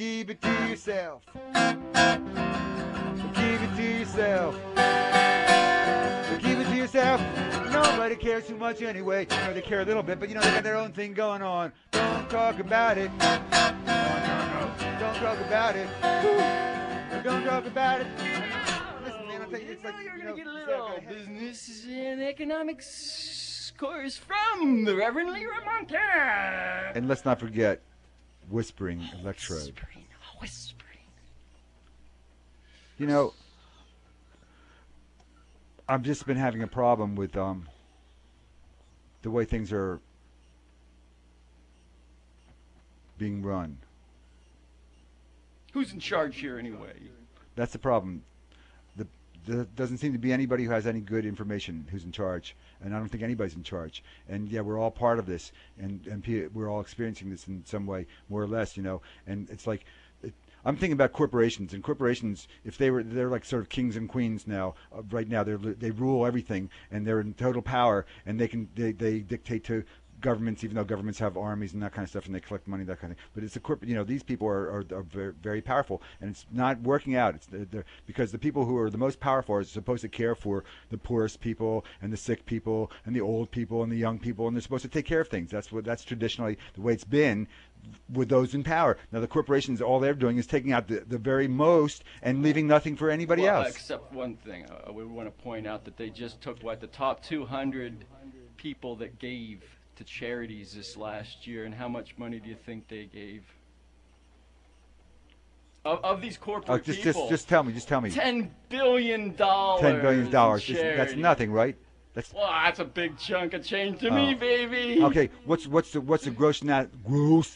keep it to yourself. Keep it to yourself. Keep it to yourself. Nobody cares too much anyway. You know, they care a little bit, but you know, they got their own thing going on. Don't talk about it. No. Don't talk about it. Don't talk about it. Listen, man, I'll tell you, it's like, you're going to get a little business and economics course from the Reverend Leroy Montana. And let's not forget Whispering Electrode. Whispering. You know, I've just been having a problem with the way things are being run. Who's in charge here anyway? That's the problem. There doesn't seem to be anybody who has any good information who's in charge, and I don't think anybody's in charge. And yeah, we're all part of this, and we're all experiencing this in some way, more or less, you know. And it's like, I'm thinking about corporations, and corporations, if they're like sort of kings and queens now. Right now, they rule everything, and they're in total power, and they dictate to governments, even though governments have armies and that kind of stuff, and they collect money, that kind of thing. But it's a corporate, you know, these people are very, very powerful, and it's not working out. They're because the people who are the most powerful are supposed to care for the poorest people and the sick people and the old people and the young people, and they're supposed to take care of things. That's traditionally the way it's been with those in power. Now the corporations, all they're doing is taking out the very most and leaving nothing for anybody else. Except one thing, I would want to point out that they just took the top 200 people that gave to charities this last year, and how much money do you think they gave? Of these corporate people. Just tell me. $10 billion. $10 billion. That's nothing, right? Well, that's a big chunk of change to me, baby. Okay, what's the gross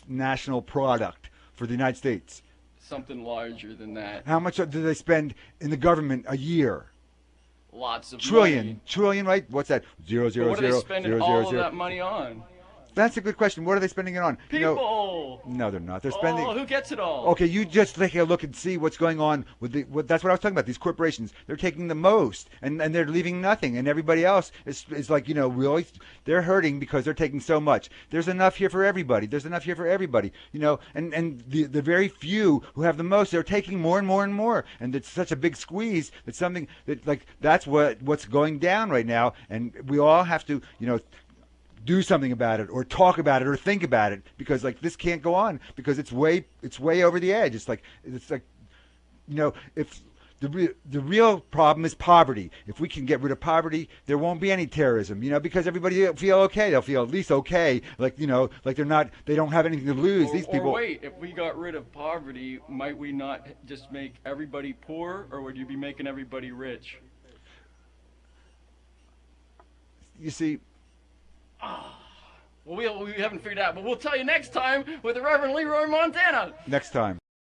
national product for the United States? Something larger than that. How much do they spend in the government a year? Lots of trillion, money. Right? What's that? Zero, zero, what zero, are they spending zero, all zero, zero. of that money on? That's a good question. What are they spending it on? People. No, they're not. They're spending. Oh, who gets it all? Okay, you just take a look and see what's going on with that's what I was talking about. These corporations, they're taking the most, and they're leaving nothing, and everybody else is like, you know, really, they're hurting because they're taking so much. There's enough here for everybody. You know, and the very few who have the most, they're taking more and more and more, and it's such a big squeeze. It's something that's what's going down right now, and we all have to, you know, do something about it, or talk about it, or think about it, because like this can't go on, because it's way over the edge. It's like, you know, if the real problem is poverty. If we can get rid of poverty, there won't be any terrorism, you know, because everybody will feel okay. They'll feel at least okay, like, you know, like they don't have anything to lose. These people. Or wait, if we got rid of poverty, might we not just make everybody poor, or would you be making everybody rich? You see. Well, we haven't figured out, but we'll tell you next time with the Reverend Leroy Montana. Next time.